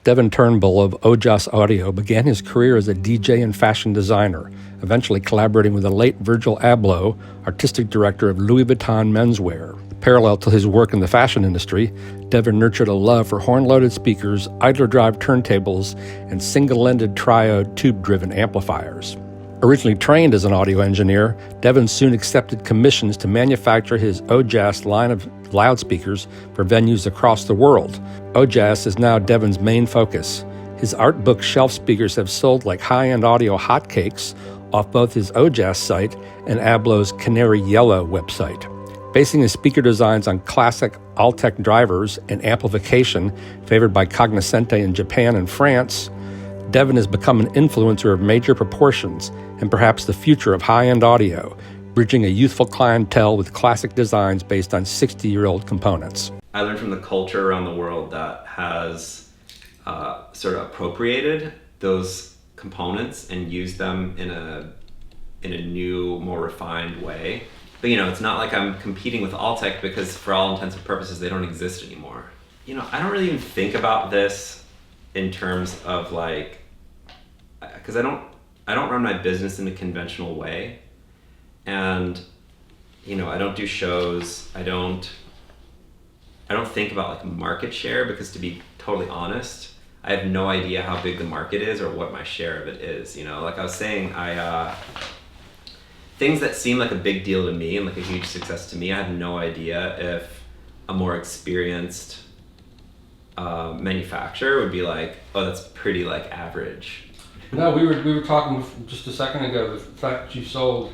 Devon Turnbull of Ojas Audio began his career as a DJ and fashion designer, eventually collaborating with the late Virgil Abloh, artistic director of Louis Vuitton menswear. Parallel to his work in the fashion industry, Devon nurtured a love for horn-loaded speakers, idler drive turntables, and single-ended triode tube-driven amplifiers. Originally trained as an audio engineer, Devon soon accepted commissions to manufacture his Ojas line of loudspeakers for venues across the world. Ojas is now Devon's main focus. His art book shelf speakers have sold like high-end audio hotcakes off both his Ojas site and Abloh's Canary Yellow website. Basing his speaker designs on classic Altec drivers and amplification favored by Cognoscente in Japan and France, Devon has become an influencer of major proportions and perhaps the future of high-end audio, bridging a youthful clientele with classic designs based on 60-year-old components. I learned from the culture around the world that has sort of appropriated those components and used them in a new, more refined way. But it's not like I'm competing with Altec because for all intents and purposes, they don't exist anymore. I don't really even think about this in terms of because I don't run my business in a conventional way. And, I don't do shows. I don't think about market share because, to be totally honest, I have no idea how big the market is or what my share of it is. Like I was saying, things that seem like a big deal to me and like a huge success to me, I have no idea if a more experienced manufacturer would be like, oh, that's pretty average. No, we were talking just a second ago, the fact that you sold,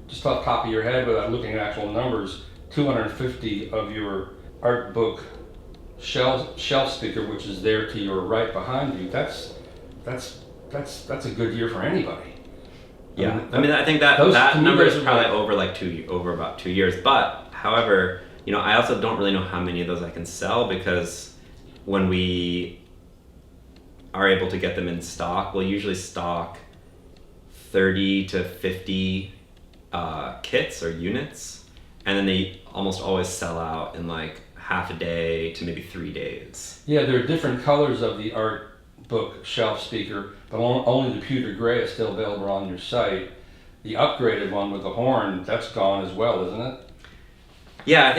just off the top of your head without looking at actual numbers, 250 of your art book shelf speaker, which is there to your right behind you. That's a good year for anybody. Yeah, I think that number is probably over about 2 years. But however, I also don't really know how many of those I can sell because when we are able to get them in stock, we'll usually stock 30 to 50 kits or units, and then they almost always sell out in half a day to maybe 3 days. Yeah, there are different colors of the art book shelf speaker, but only the pewter gray is still available on your site. The upgraded one with the horn, that's gone as well, isn't it? Yeah, I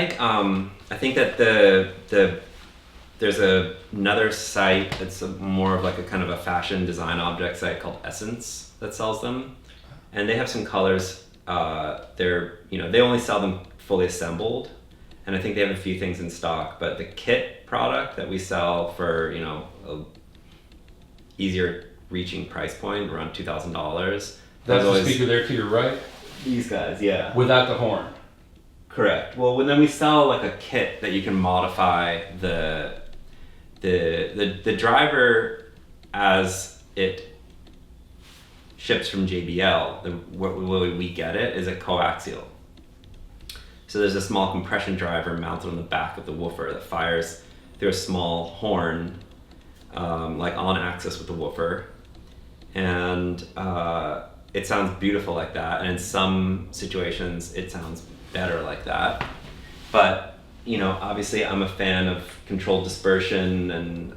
think that there's another site that's more of a kind of a fashion design object site called Essence that sells them, and they have some colors. They only sell them fully assembled, and I think they have a few things in stock. But the kit product that we sell for a easier reaching price point, around $2,000. That's the speaker there to your right? These guys, yeah. Without the horn? Correct. Well, then we sell a kit that you can modify the driver as it ships from JBL. The way we get it is a coaxial. So there's a small compression driver mounted on the back of the woofer that fires through a small horn, on axis with the woofer, and it sounds beautiful like that. And in some situations, it sounds better like that. But obviously, I'm a fan of controlled dispersion and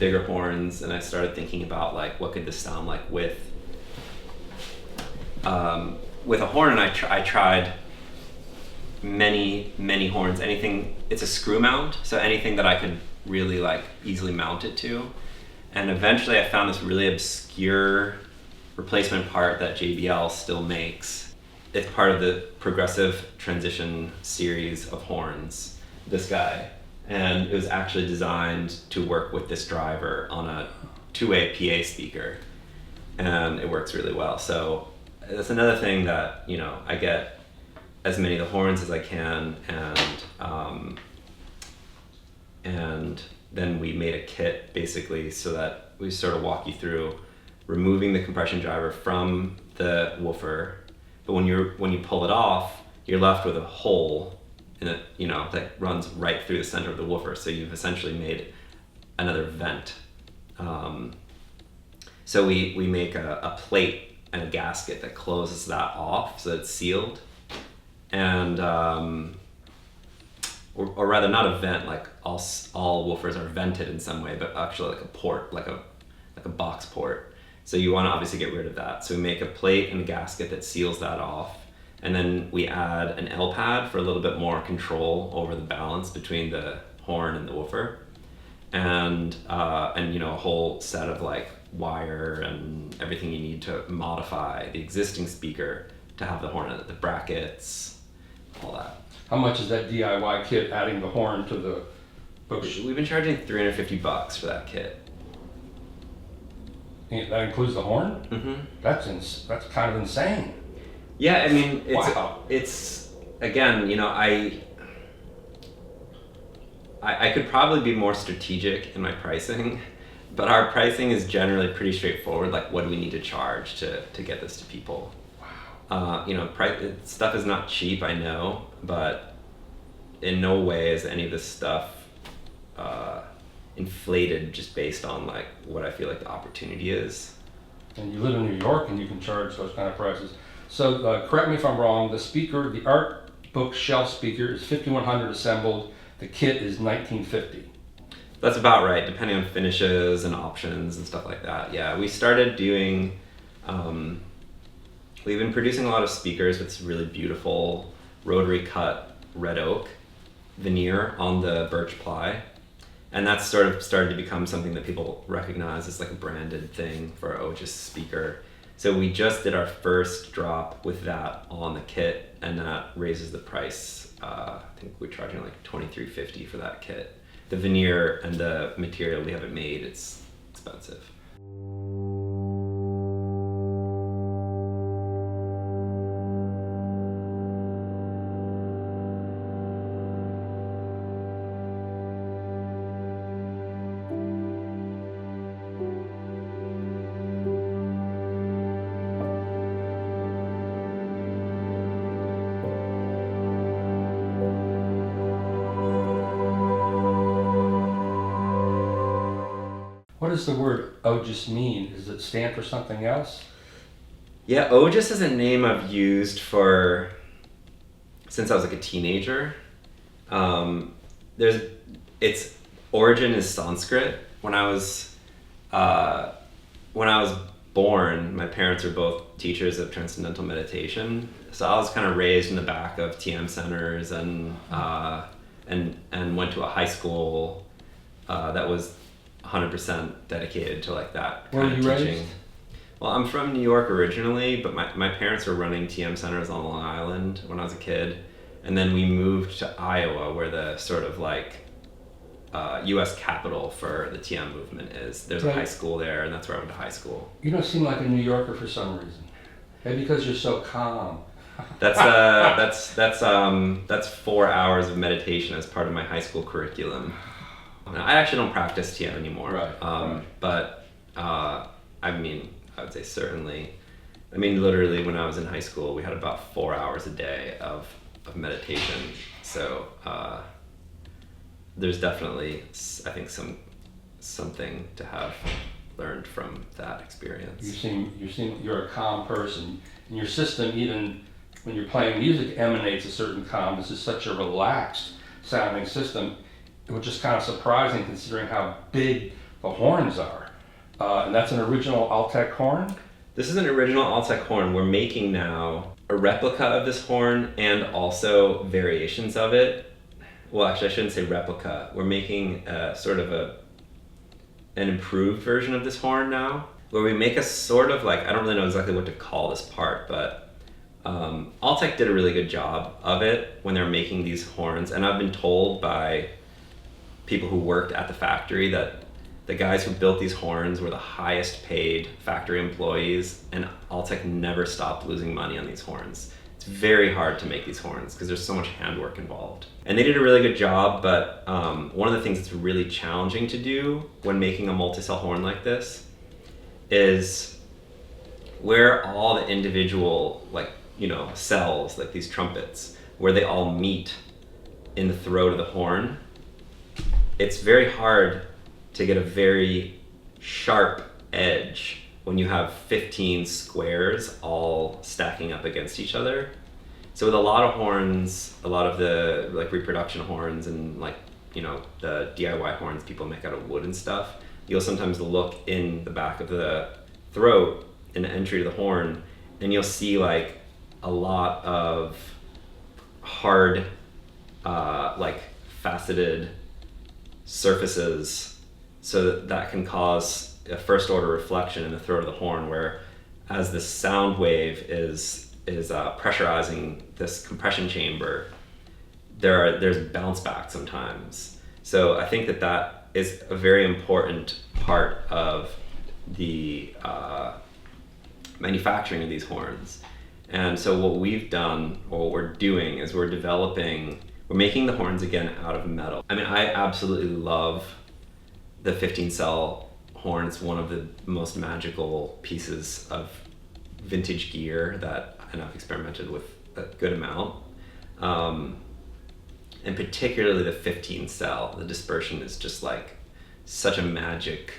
bigger horns, and I started thinking about what could this sound like with a horn. And I tried many horns. Anything. It's a screw mount, so anything that I could really easily mount it to. And eventually, I found this really obscure replacement part that JBL still makes. It's part of the progressive transition series of horns, this guy. And it was actually designed to work with this driver on a two-way PA speaker. And it works really well. So that's another thing that, I get as many of the horns as I can, and then we made a kit basically so that we sort of walk you through removing the compression driver from the woofer. But when you pull it off, you're left with a hole in it, that runs right through the center of the woofer. So you've essentially made another vent. So we make a plate and a gasket that closes that off so that it's sealed. And or rather not a vent, like all woofers are vented in some way, but actually like a port, like a box port. So you want to obviously get rid of that. So we make a plate and a gasket that seals that off. And then we add an L pad for a little bit more control over the balance between the horn and the woofer. And a whole set of like wire and everything you need to modify the existing speaker to have the horn in it, the brackets, all that. How much is that DIY kit adding the horn to the book? We've been charging $350 for that kit. That includes the horn? Mm-hmm. That's kind of insane. Yeah, I mean, Wow. it's again, I could probably be more strategic in my pricing, but our pricing is generally pretty straightforward. Like, what do we need to charge to get this to people? Wow. Stuff is not cheap, I know, but in no way is any of this stuff inflated just based on like what I feel like the opportunity is. And you live in New York and you can charge those kind of prices. So correct me if I'm wrong, the art book shelf speaker is 5100 assembled, the kit is 1950. That's about right, depending on finishes and options and stuff like that. Yeah, we started doing, we've been producing a lot of speakers with this really beautiful rotary cut red oak veneer on the birch ply. And that's sort of started to become something that people recognize as like a branded thing for our Ojas speaker. So we just did our first drop with that on the kit, and that raises the price. I think we're charging like $23.50 for that kit. The veneer and the material, we have it made, it's expensive. What does the word Ojas mean? Does it stand for something else? Yeah, Ojas is a name I've used since I was like a teenager. Its origin is Sanskrit. When I was born, my parents were both teachers of transcendental meditation, so I was kind of raised in the back of TM centers and went to a high school that was 100% dedicated to like that Where kind of were you teaching. raised? Well, I'm from New York originally, but my parents were running TM centers on Long Island when I was a kid. And then we moved to Iowa, where the sort of like U.S. capital for the TM movement is. There's a high school there, and that's where I went to high school. You don't seem like a New Yorker for some reason. Maybe because you're so calm. That's 4 hours of meditation as part of my high school curriculum. Now, I actually don't practice TM anymore. Right. But I mean, I would say certainly. I mean, literally, when I was in high school, we had about 4 hours a day of meditation. So there's definitely, I think, something to have learned from that experience. You're a calm person, and your system, even when you're playing music, emanates a certain calm. This is such a relaxed sounding system. It was just kind of surprising considering how big the horns are. And that's an original Altec horn? This is an original Altec horn. We're making now a replica of this horn and also variations of it. Well, actually, I shouldn't say replica. We're making sort of an improved version of this horn now, where we make a sort of like, I don't really know exactly what to call this part, but Altec did a really good job of it when they're making these horns. And I've been told by people who worked at the factory that the guys who built these horns were the highest paid factory employees, and Altec never stopped losing money on these horns. It's very hard to make these horns because there's so much handwork involved. And they did a really good job, but one of the things that's really challenging to do when making a multi-cell horn like this is where all the individual cells, like these trumpets, where they all meet in the throat of the horn. It's very hard to get a very sharp edge when you have 15 squares all stacking up against each other. So with a lot of horns, a lot of the like reproduction horns and like, you know, the DIY horns people make out of wood and stuff, you'll sometimes look in the back of the throat in the entry to the horn, and you'll see like a lot of hard, like faceted surfaces, so that can cause a first order reflection in the throat of the horn, where as the sound wave is pressurizing this compression chamber, there's bounce back sometimes. So I think that is a very important part of the manufacturing of these horns. And so what we've done, or what we're doing, is we're making the horns again out of metal. I mean, I absolutely love the 15 cell horn. It's one of the most magical pieces of vintage gear that I've experimented with a good amount. And particularly the 15 cell, the dispersion is just like such a magic,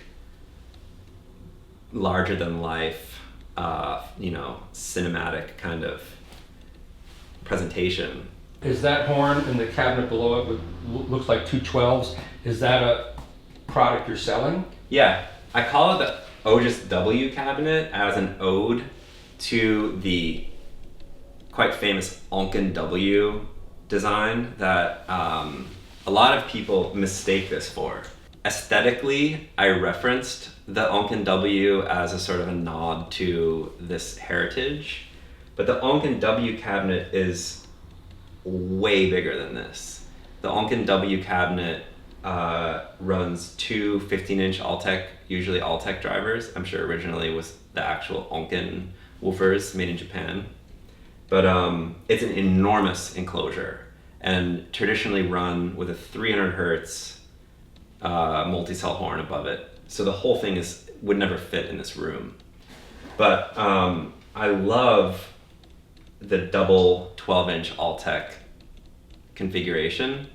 larger than life, cinematic kind of presentation. Is that horn in the cabinet below it, looks like two 12s, is that a product you're selling? Yeah, I call it the Ojas W cabinet as an ode to the quite famous Onken W design that a lot of people mistake this for. Aesthetically, I referenced the Onken W as a sort of a nod to this heritage, but the Onken W cabinet is way bigger than this. The Onken W cabinet runs two 15-inch Altec, usually Altec drivers. I'm sure originally it was the actual Onken woofers made in Japan. But it's an enormous enclosure and traditionally run with a 300 hertz multi-cell horn above it. So the whole thing would never fit in this room. But I love the double 12-inch Altec configuration.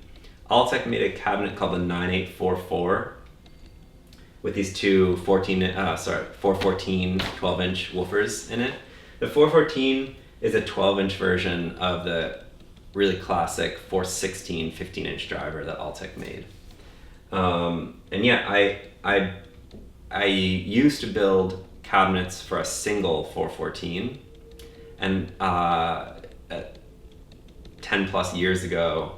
Altec made a cabinet called the 9844 with these two 414 12-inch woofers in it. The 414 is a 12-inch version of the really classic 416 15-inch driver that Altec made. And yeah, I used to build cabinets for a single 414, and 10 plus years ago,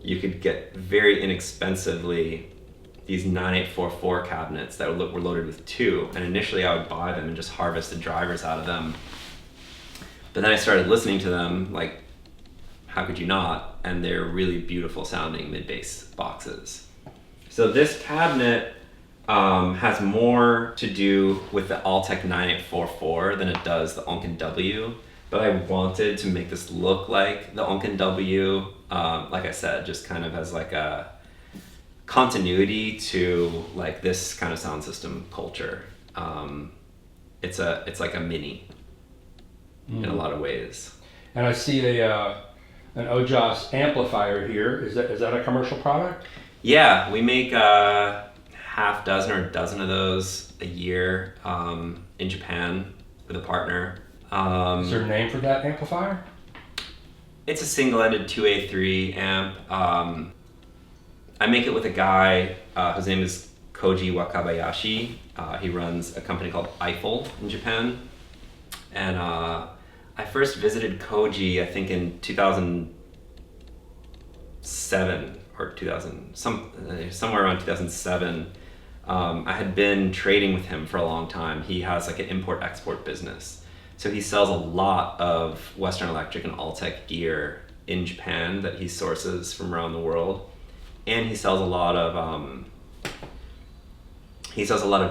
you could get very inexpensively these 9844 cabinets that were loaded with two, and initially I would buy them and just harvest the drivers out of them. But then I started listening to them, like, how could you not? And they're really beautiful sounding mid-bass boxes. So this cabinet has more to do with the Altec 9844 than it does the Onken W, but I wanted to make this look like the Onken W, like I said, just kind of as like a continuity to like this kind of sound system culture. It's like a mini in a lot of ways. And I see an Ojas amplifier here. Is that a commercial product? Yeah, we make half dozen or a dozen of those a year in Japan with a partner. Is there a name for that amplifier? It's a single-ended 2A3 amp. I make it with a guy whose name is Koji Wakabayashi. He runs a company called Eiffel in Japan. And I first visited Koji, I think in 2007 or somewhere around 2007. I had been trading with him for a long time. He has like an import-export business. So he sells a lot of Western Electric and Altec gear in Japan that he sources from around the world. And he sells a lot of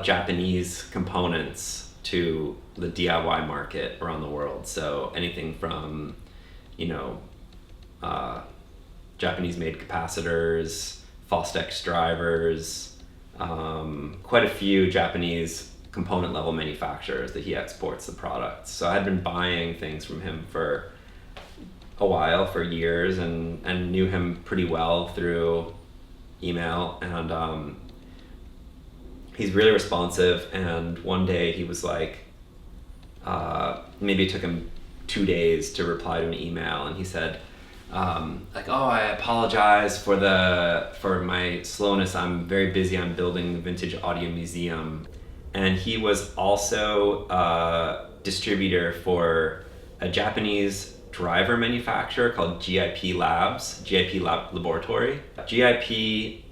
Japanese components to the DIY market around the world. So anything from, Japanese made capacitors, Fostex drivers, quite a few Japanese component level manufacturers that he exports the products. So I had been buying things from him for a while, for years, and knew him pretty well through email, and he's really responsive. And one day he was like, maybe it took him 2 days to reply to an email, and he said, like, oh, I apologize for my slowness. I'm very busy. I'm building the Vintage Audio Museum. And he was also a distributor for a Japanese driver manufacturer called GIP Laboratory. GIP,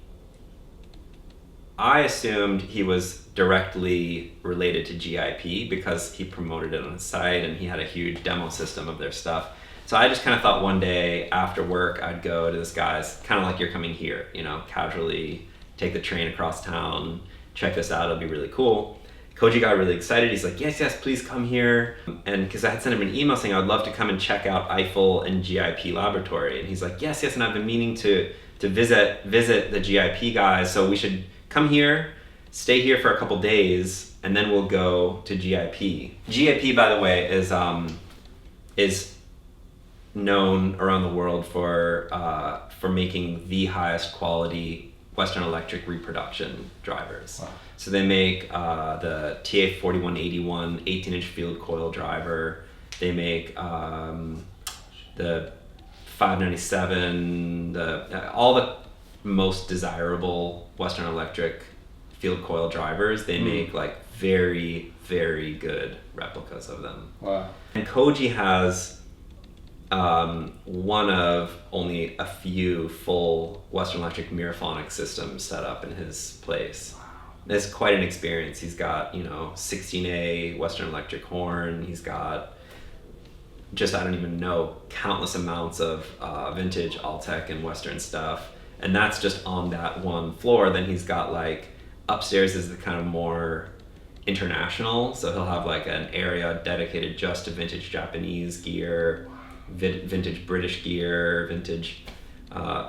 I assumed he was directly related to GIP because he promoted it on his site and he had a huge demo system of their stuff. So I just kind of thought one day after work I'd go to this guy's, kind of like you're coming here, you know, casually take the train across town, check this out, it'll be really cool. Koji got really excited. He's like, yes, please come here. And because I had sent him an email saying I would love to come and check out Eiffel and GIP Laboratory. And he's like, yes, and I've been meaning to visit the GIP guys, so we should come here, stay here for a couple days, and then we'll go to GIP. GIP, by the way, is known around the world for making the highest quality Western Electric reproduction drivers. Wow. So they make the TA4181 18-inch field coil driver. They make the 597, all the most desirable Western Electric field coil drivers. They make like very, very good replicas of them. Wow. And Koji has one of only a few full Western Electric Miraphonic systems set up in his place. It's quite an experience. He's got, 16A Western Electric horn. He's got just, I don't even know, countless amounts of vintage Altec and Western stuff. And that's just on that one floor. Then he's got like, upstairs is the kind of more international. So he'll have like an area dedicated just to vintage Japanese gear, vintage British gear, vintage.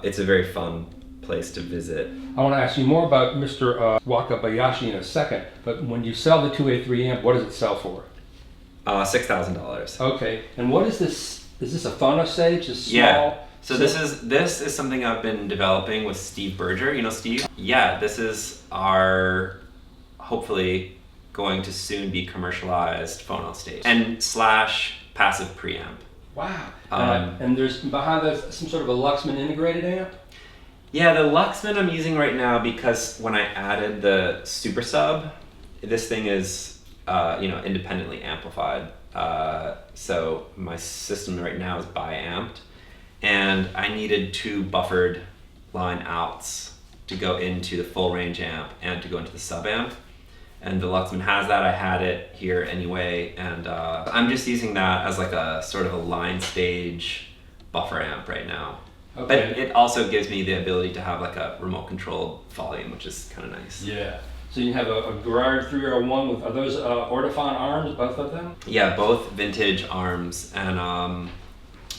It's a very fun place to visit. I want to ask you more about Mr. Wakabayashi in a second, but when you sell the 2A3 amp, what does it sell for? $6,000. Okay, and what is this? Is this a phonostage? A small? Yeah. So this is something I've been developing with Steve Berger. You know Steve? Yeah, this is our hopefully going to soon be commercialized phono stage and / passive preamp. Wow. And there's behind that some sort of a Luxman integrated amp? Yeah, the Luxman I'm using right now because when I added the Super Sub, this thing is independently amplified. So my system right now is bi-amped, and I needed 2 buffered line outs to go into the full range amp and to go into the sub amp. And the Luxman has that. I had it here anyway, and I'm just using that as like a sort of a line stage buffer amp right now. Okay. But it also gives me the ability to have like a remote controlled volume, which is kind of nice. Yeah. So you have a Gerard 301 with, are those Ortofon arms, both of them? Yeah, both vintage arms. And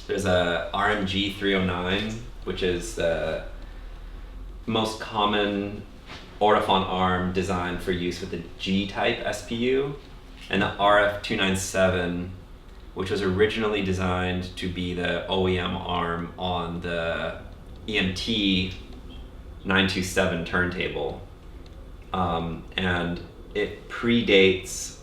there's a RMG 309, which is the most common Ortofon arm designed for use with the G-type SPU, and the RF297, which was originally designed to be the OEM arm on the EMT 927 turntable. And it predates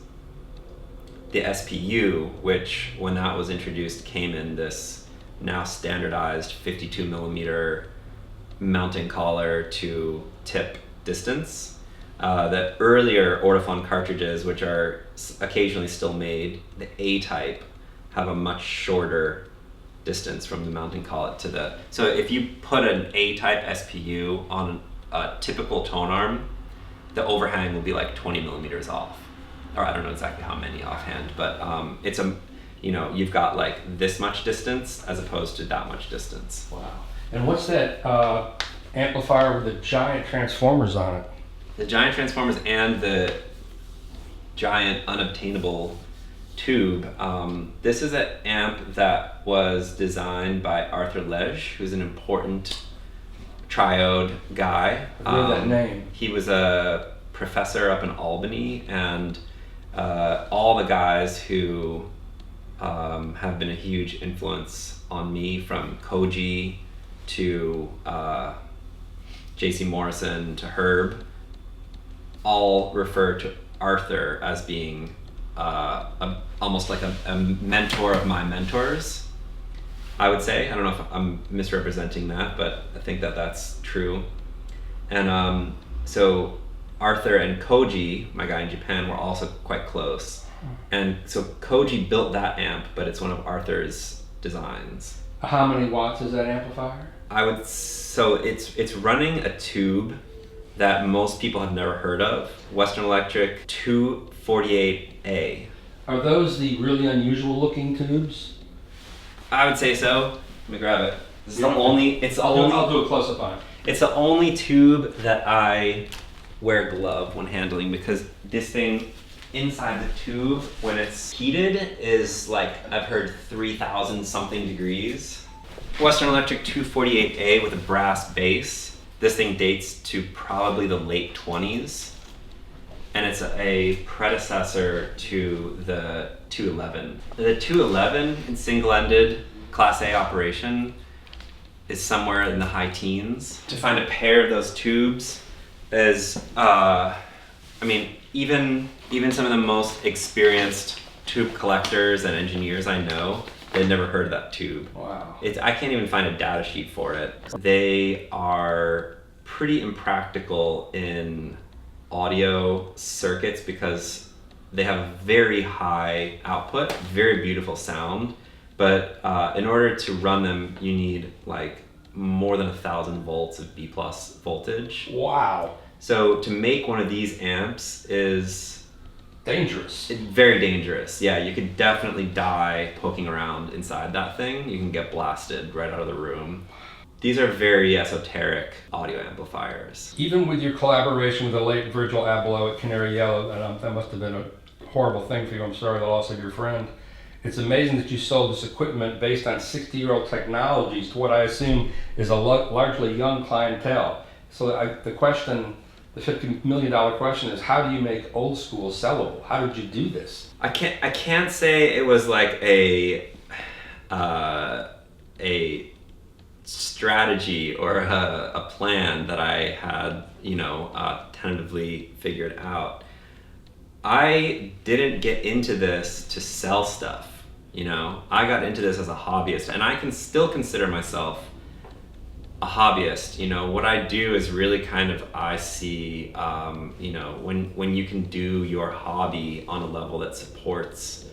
the SPU, which when that was introduced came in this now standardized 52 millimeter mounting collar to tip distance. The earlier Ortofon cartridges, which are occasionally still made, the A-type, have a much shorter distance from the mounting collet to the... So if you put an A-type SPU on a typical tone arm, the overhang will be like 20 millimeters off. Or I don't know exactly how many offhand, but it's you've got like this much distance as opposed to that much distance. Wow. And what's that amplifier with the giant transformers on it? The giant transformers and the giant unobtainable tube. This is an amp that was designed by Arthur Legge, who's an important triode guy. I know that name. He was a professor up in Albany, and all the guys who have been a huge influence on me, from Koji to J.C. Morrison to Herb, all refer to Arthur as being almost like a mentor of my mentors, I would say. I don't know if I'm misrepresenting that, but I think that that's true. And so Arthur and Koji, my guy in Japan, were also quite close. And so Koji built that amp, but it's one of Arthur's designs. How many watts is that amplifier? So it's running a tube that most people have never heard of, Western Electric 248A. Are those the really unusual looking tubes? I would say so. Let me grab it. This is I'll do a close-up on it. It's the only tube that I wear a glove when handling, because this thing inside the tube, when it's heated, is like, I've heard 3,000 something degrees. Western Electric 248A with a brass bass. This thing dates to probably the late 20s. And it's a predecessor to the 211. The 211 in single-ended Class A operation is somewhere in the high teens. To find a pair of those tubes is, even some of the most experienced tube collectors and engineers I know, they've never heard of that tube. Wow. I can't even find a data sheet for it. They are pretty impractical in audio circuits because they have very high output, very beautiful sound, but in order to run them, you need like more than 1,000 volts of B+ voltage. Wow. So to make one of these amps is dangerous. Very dangerous. Yeah, you could definitely die poking around inside that thing. You can get blasted right out of the room. These are very esoteric audio amplifiers. Even with your collaboration with the late Virgil Abloh at Canary Yellow, that must have been a horrible thing for you. I'm sorry the loss of your friend. It's amazing that you sold this equipment based on 60-year-old technologies to what I assume is a largely young clientele. So the $50 million question is, how do you make old school sellable? How did you do this? I can't say it was like a strategy or a plan that I had, tentatively figured out. I didn't get into this to sell stuff, I got into this as a hobbyist, and I can still consider myself a hobbyist. What I do is really kind of, I see, when you can do your hobby on a level that supports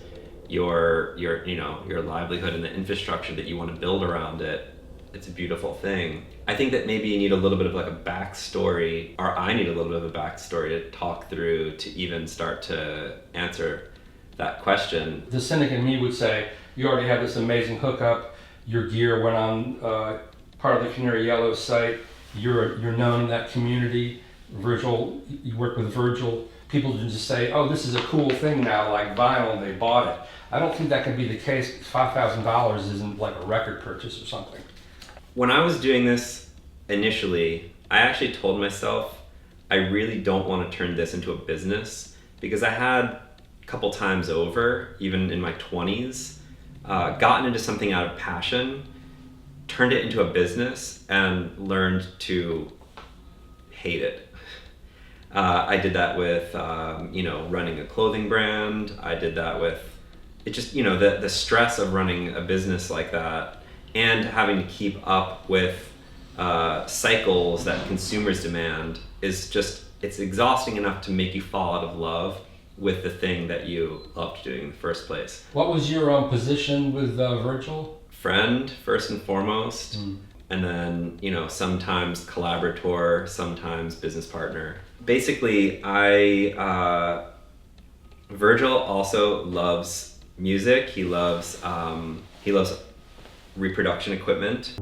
your livelihood and the infrastructure that you want to build around it, it's a beautiful thing. I think that maybe you need a little bit of like a backstory, or I need a little bit of a backstory to talk through to even start to answer that question. The cynic in me would say, you already have this amazing hookup, your gear went on part of the Canary Yellow site, you're known in that community, Virgil, you work with Virgil, people just say, oh, this is a cool thing now, like vinyl, and they bought it. I don't think that can be the case. $5,000 isn't like a record purchase or something. When I was doing this initially, I actually told myself I really don't want to turn this into a business, because I had a couple times over, even in my 20s, gotten into something out of passion, turned it into a business, and learned to hate it. I did that with, running a clothing brand. I did that with, it just, the stress of running a business like that and having to keep up with cycles that consumers demand is just, it's exhausting enough to make you fall out of love with the thing that you loved doing in the first place. What was your position with Virgil? Friend, first and foremost. And then, sometimes collaborator, sometimes business partner. Basically, Virgil also loves music. He loves reproduction equipment.